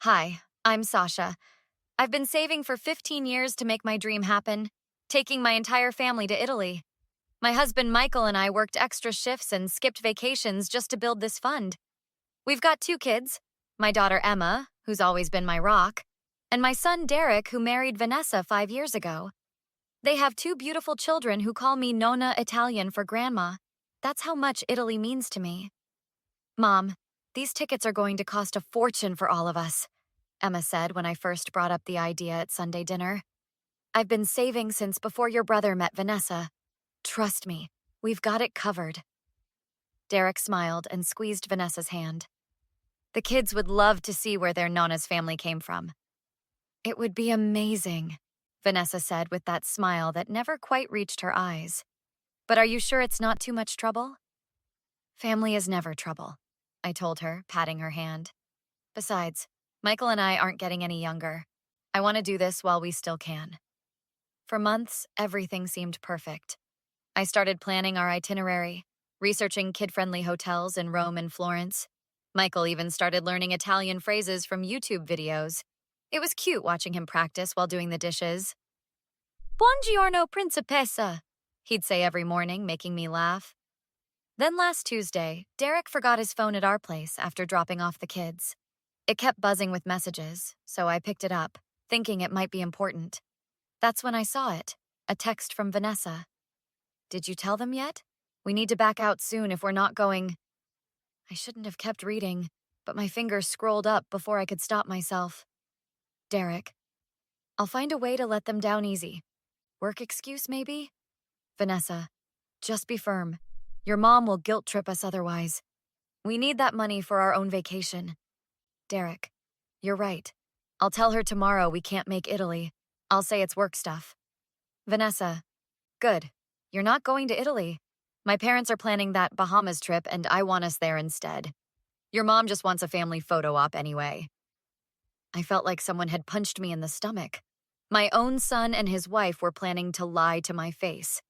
Hi, I'm Sasha. I've been saving for 15 years to make my dream happen, taking my entire family to Italy. My husband Michael and I worked extra shifts and skipped vacations just to build this fund. We've got two kids, my daughter Emma, who's always been my rock, and my son Derek, who married Vanessa 5 years ago. They have two beautiful children who call me Nonna Italian for grandma. That's how much Italy means to me. Mom, these tickets are going to cost a fortune for all of us, Emma said when I first brought up the idea at Sunday dinner. I've been saving since before your brother met Vanessa. Trust me, we've got it covered. Derek smiled and squeezed Vanessa's hand. The kids would love to see where their Nonna's family came from. It would be amazing, Vanessa said with that smile that never quite reached her eyes. But are you sure it's not too much trouble? Family is never trouble, I told her, patting her hand. Besides, Michael and I aren't getting any younger. I want to do this while we still can. For months, everything seemed perfect. I started planning our itinerary, researching kid-friendly hotels in Rome and Florence. Michael even started learning Italian phrases from YouTube videos. It was cute watching him practice while doing the dishes. Buongiorno, principessa, he'd say every morning, making me laugh. Then last Tuesday, Derek forgot his phone at our place after dropping off the kids. It kept buzzing with messages, so I picked it up, thinking it might be important. That's when I saw it, a text from Vanessa. Did you tell them yet? We need to back out soon if we're not going. I shouldn't have kept reading, but my fingers scrolled up before I could stop myself. Derek, I'll find a way to let them down easy. Work excuse, maybe? Vanessa, just be firm. Your mom will guilt trip us otherwise. We need that money for our own vacation. Derek, you're right. I'll tell her tomorrow we can't make Italy. I'll say it's work stuff. Vanessa, good. You're not going to Italy. My parents are planning that Bahamas trip and I want us there instead. Your mom just wants a family photo op anyway. I felt like someone had punched me in the stomach. My own son and his wife were planning to lie to my face.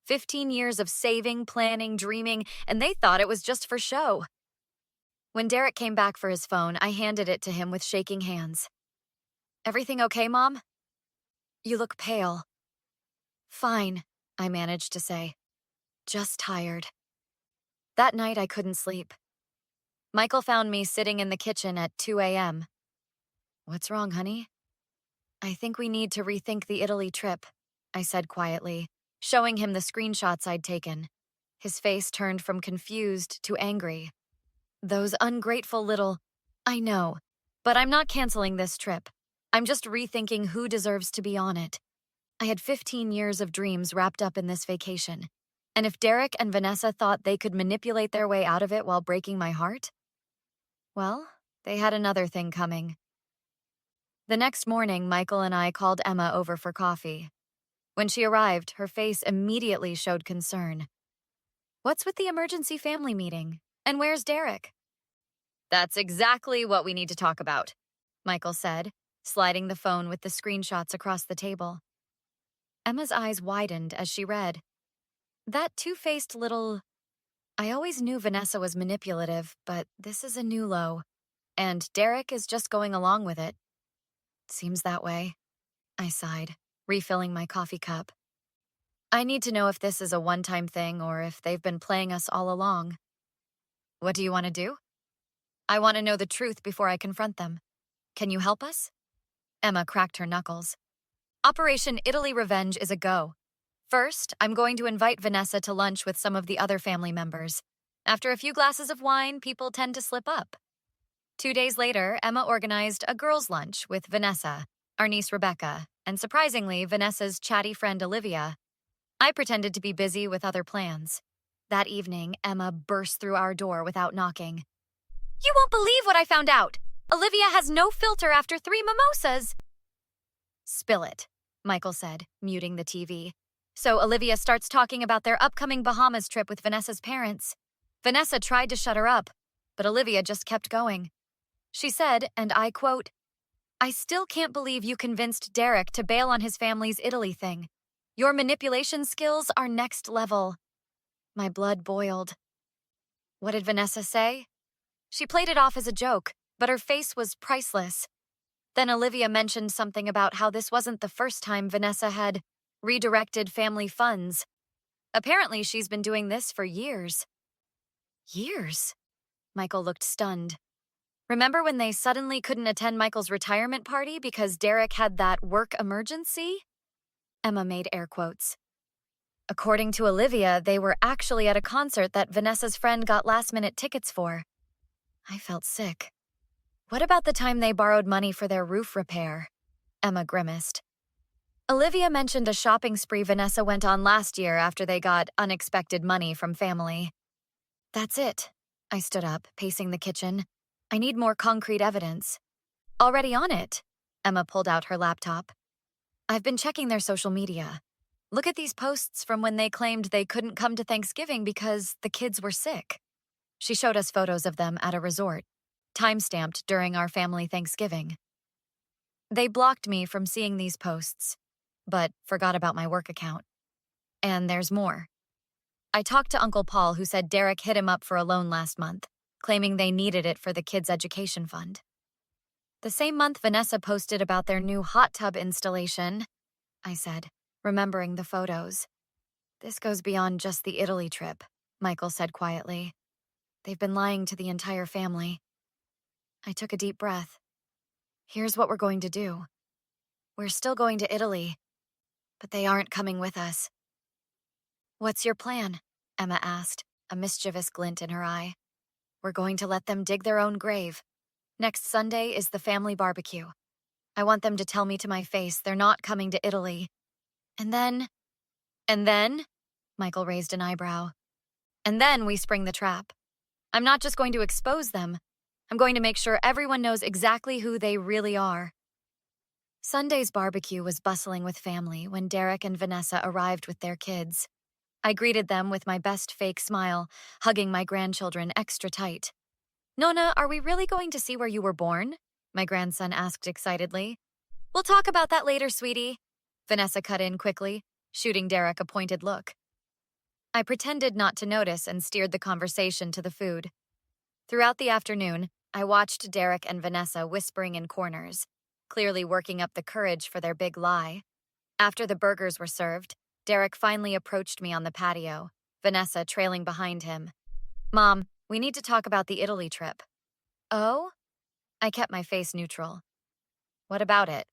15 years of saving, planning, dreaming, and they thought it was just for show. When Derek came back for his phone, I handed it to him with shaking hands. Everything okay, Mom? You look pale. Fine, I managed to say. Just tired. That night I couldn't sleep. Michael found me sitting in the kitchen at 2 a.m. What's wrong, honey? I think we need to rethink the Italy trip, I said quietly, showing him the screenshots I'd taken. His face turned from confused to angry. Those ungrateful little... I know, but I'm not canceling this trip. I'm just rethinking who deserves to be on it. I had 15 years of dreams wrapped up in this vacation. And if Derek and Vanessa thought they could manipulate their way out of it while breaking my heart, well, they had another thing coming. The next morning, Michael and I called Emma over for coffee. When she arrived, her face immediately showed concern. What's with the emergency family meeting? And where's Derek? That's exactly what we need to talk about, Michael said, sliding the phone with the screenshots across the table. Emma's eyes widened as she read. That two-faced little... I always knew Vanessa was manipulative, but this is a new low. And Derek is just going along with it. Seems that way, I sighed, refilling my coffee cup. I need to know if this is a one-time thing or if they've been playing us all along. What do you want to do? I want to know the truth before I confront them. Can you help us? Emma cracked her knuckles. Operation Italy Revenge is a go. First, I'm going to invite Vanessa to lunch with some of the other family members. After a few glasses of wine, people tend to slip up. 2 days later, Emma organized a girls' lunch with Vanessa, our niece Rebecca, and surprisingly, Vanessa's chatty friend Olivia. I pretended to be busy with other plans. That evening, Emma burst through our door without knocking. You won't believe what I found out! Olivia has no filter after 3 mimosas! Spill it, Michael said, muting the TV. So Olivia starts talking about their upcoming Bahamas trip with Vanessa's parents. Vanessa tried to shut her up, but Olivia just kept going. She said, and I quote, I still can't believe you convinced Derek to bail on his family's Italy thing. Your manipulation skills are next level. My blood boiled. What did Vanessa say? She played it off as a joke, but her face was priceless. Then Olivia mentioned something about how this wasn't the first time Vanessa had redirected family funds. Apparently, she's been doing this for years. Years? Michael looked stunned. Remember when they suddenly couldn't attend Michael's retirement party because Derek had that work emergency? Emma made air quotes. According to Olivia, they were actually at a concert that Vanessa's friend got last-minute tickets for. I felt sick. What about the time they borrowed money for their roof repair? Emma grimaced. Olivia mentioned a shopping spree Vanessa went on last year after they got unexpected money from family. That's it. I stood up, pacing the kitchen. I need more concrete evidence. Already on it. Emma pulled out her laptop. I've been checking their social media. Look at these posts from when they claimed they couldn't come to Thanksgiving because the kids were sick. She showed us photos of them at a resort, time-stamped during our family Thanksgiving. They blocked me from seeing these posts, but forgot about my work account. And there's more. I talked to Uncle Paul, who said Derek hit him up for a loan last month, claiming they needed it for the kids' education fund. The same month Vanessa posted about their new hot tub installation, I said, remembering the photos. This goes beyond just the Italy trip, Michael said quietly. They've been lying to the entire family. I took a deep breath. Here's what we're going to do. We're still going to Italy, but they aren't coming with us. What's your plan? Emma asked, a mischievous glint in her eye. We're going to let them dig their own grave. Next Sunday is the family barbecue. I want them to tell me to my face they're not coming to Italy. And then? Michael raised an eyebrow. And then we spring the trap. I'm not just going to expose them. I'm going to make sure everyone knows exactly who they really are. Sunday's barbecue was bustling with family when Derek and Vanessa arrived with their kids. I greeted them with my best fake smile, hugging my grandchildren extra tight. Nona, are we really going to see where you were born? My grandson asked excitedly. We'll talk about that later, sweetie. Vanessa cut in quickly, shooting Derek a pointed look. I pretended not to notice and steered the conversation to the food. Throughout the afternoon, I watched Derek and Vanessa whispering in corners, clearly working up the courage for their big lie. After the burgers were served, Derek finally approached me on the patio, Vanessa trailing behind him. Mom, we need to talk about the Italy trip. Oh? I kept my face neutral. What about it?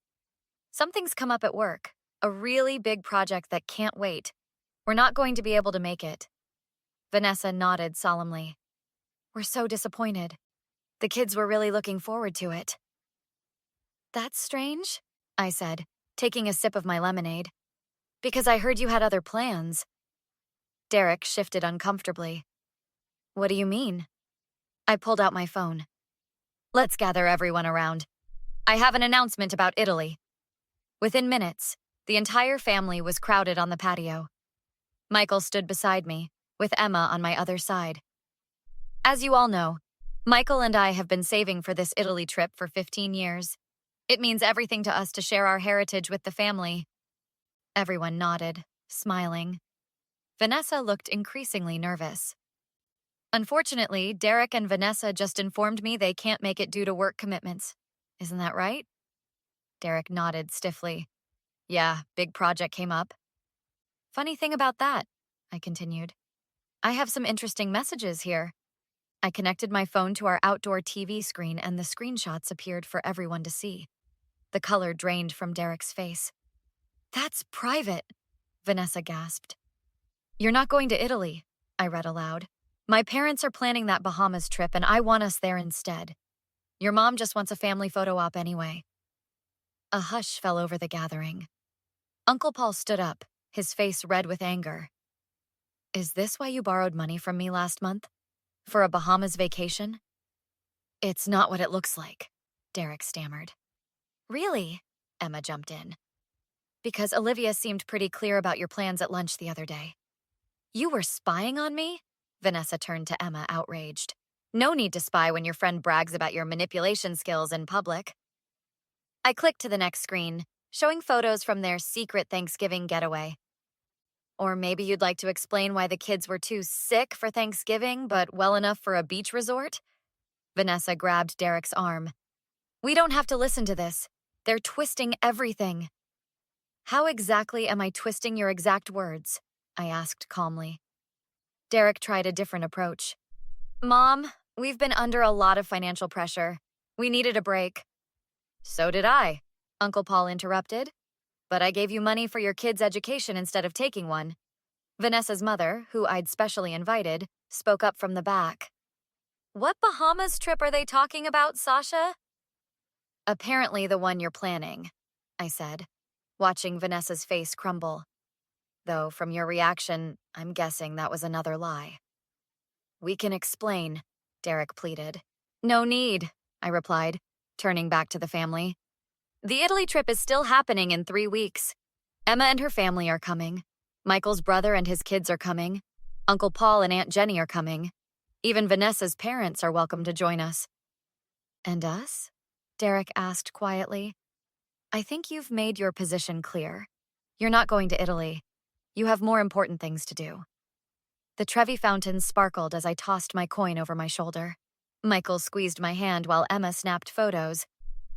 Something's come up at work, a really big project that can't wait. We're not going to be able to make it. Vanessa nodded solemnly. We're so disappointed. The kids were really looking forward to it. That's strange, I said, taking a sip of my lemonade. Because I heard you had other plans. Derek shifted uncomfortably. What do you mean? I pulled out my phone. Let's gather everyone around. I have an announcement about Italy. Within minutes, the entire family was crowded on the patio. Michael stood beside me, with Emma on my other side. As you all know, Michael and I have been saving for this Italy trip for 15 years. It means everything to us to share our heritage with the family. Everyone nodded, smiling. Vanessa looked increasingly nervous. Unfortunately, Derek and Vanessa just informed me they can't make it due to work commitments. Isn't that right? Derek nodded stiffly. Yeah, big project came up. Funny thing about that, I continued. I have some interesting messages here. I connected my phone to our outdoor TV screen and the screenshots appeared for everyone to see. The color drained from Derek's face. That's private, Vanessa gasped. You're not going to Italy, I read aloud. My parents are planning that Bahamas trip and I want us there instead. Your mom just wants a family photo op anyway. A hush fell over the gathering. Uncle Paul stood up, his face red with anger. Is this why you borrowed money from me last month? For a Bahamas vacation? It's not what it looks like, Derek stammered. Really? Emma jumped in. Because Olivia seemed pretty clear about your plans at lunch the other day. You were spying on me? Vanessa turned to Emma, outraged. No need to spy when your friend brags about your manipulation skills in public. I clicked to the next screen, showing photos from their secret Thanksgiving getaway. Or maybe you'd like to explain why the kids were too sick for Thanksgiving, but well enough for a beach resort? Vanessa grabbed Derek's arm. We don't have to listen to this. They're twisting everything. How exactly am I twisting your exact words? I asked calmly. Derek tried a different approach. Mom, we've been under a lot of financial pressure. We needed a break. So did I, Uncle Paul interrupted. But I gave you money for your kids' education instead of taking one. Vanessa's mother, who I'd specially invited, spoke up from the back. What Bahamas trip are they talking about, Sasha? Apparently the one you're planning, I said, watching Vanessa's face crumble. Though from your reaction, I'm guessing that was another lie. We can explain, Derek pleaded. No need, I replied, turning back to the family. The Italy trip is still happening in 3 weeks. Emma and her family are coming. Michael's brother and his kids are coming. Uncle Paul and Aunt Jenny are coming. Even Vanessa's parents are welcome to join us. And us? Derek asked quietly. I think you've made your position clear. You're not going to Italy. You have more important things to do. The Trevi fountain sparkled as I tossed my coin over my shoulder. Michael squeezed my hand while Emma snapped photos.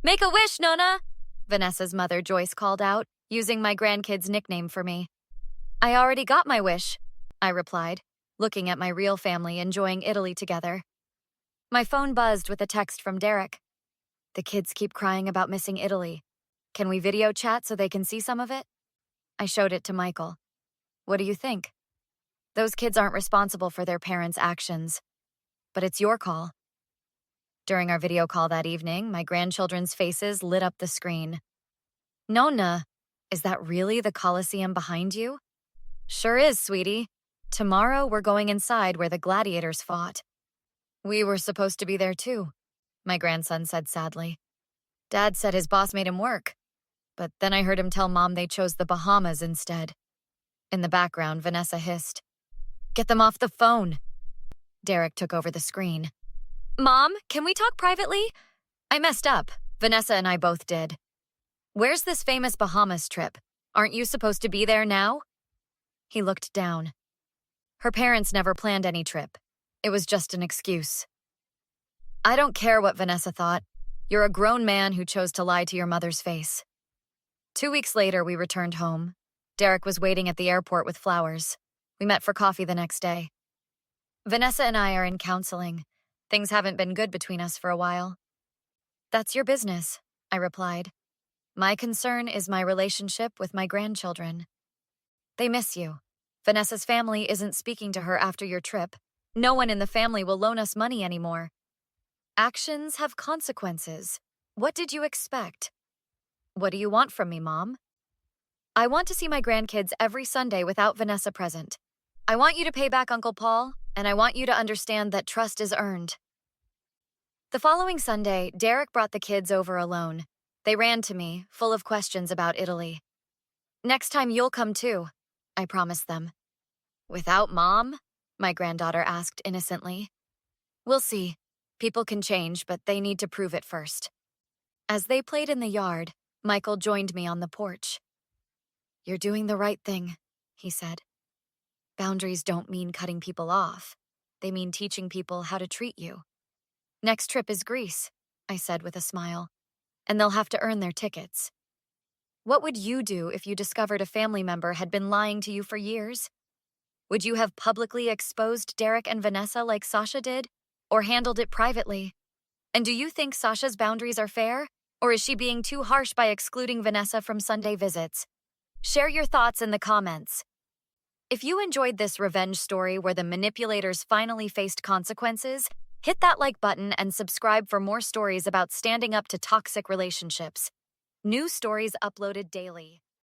Make a wish, Nona! Vanessa's mother Joyce called out, using my grandkid's nickname for me. I already got my wish, I replied, looking at my real family enjoying Italy together. My phone buzzed with a text from Derek. The kids keep crying about missing Italy. Can we video chat so they can see some of it? I showed it to Michael. What do you think? Those kids aren't responsible for their parents' actions. But it's your call. During our video call that evening, my grandchildren's faces lit up the screen. Nona, is that really the Colosseum behind you? Sure is, sweetie. Tomorrow we're going inside where the gladiators fought. We were supposed to be there too, my grandson said sadly. Dad said his boss made him work, but then I heard him tell Mom they chose the Bahamas instead. In the background, Vanessa hissed, Get them off the phone. Derek took over the screen. Mom, can we talk privately? I messed up. Vanessa and I both did. Where's this famous Bahamas trip? Aren't you supposed to be there now? He looked down. Her parents never planned any trip. It was just an excuse. I don't care what Vanessa thought. You're a grown man who chose to lie to your mother's face. 2 weeks later, we returned home. Derek was waiting at the airport with flowers. We met for coffee the next day. Vanessa and I are in counseling. Things haven't been good between us for a while. That's your business, I replied. My concern is my relationship with my grandchildren. They miss you. Vanessa's family isn't speaking to her after your trip. No one in the family will loan us money anymore. Actions have consequences. What did you expect? What do you want from me, Mom? I want to see my grandkids every Sunday without Vanessa present. I want you to pay back Uncle Paul, and I want you to understand that trust is earned. The following Sunday, Derek brought the kids over alone. They ran to me, full of questions about Italy. Next time you'll come too, I promised them. Without Mom? My granddaughter asked innocently. We'll see. People can change, but they need to prove it first. As they played in the yard, Michael joined me on the porch. You're doing the right thing, he said. Boundaries don't mean cutting people off. They mean teaching people how to treat you. Next trip is Greece, I said with a smile, and they'll have to earn their tickets. What would you do if you discovered a family member had been lying to you for years? Would you have publicly exposed Derek and Vanessa like Sasha did, or handled it privately? And do you think Sasha's boundaries are fair, or is she being too harsh by excluding Vanessa from Sunday visits? Share your thoughts in the comments. If you enjoyed this revenge story where the manipulators finally faced consequences, hit that like button and subscribe for more stories about standing up to toxic relationships. New stories uploaded daily.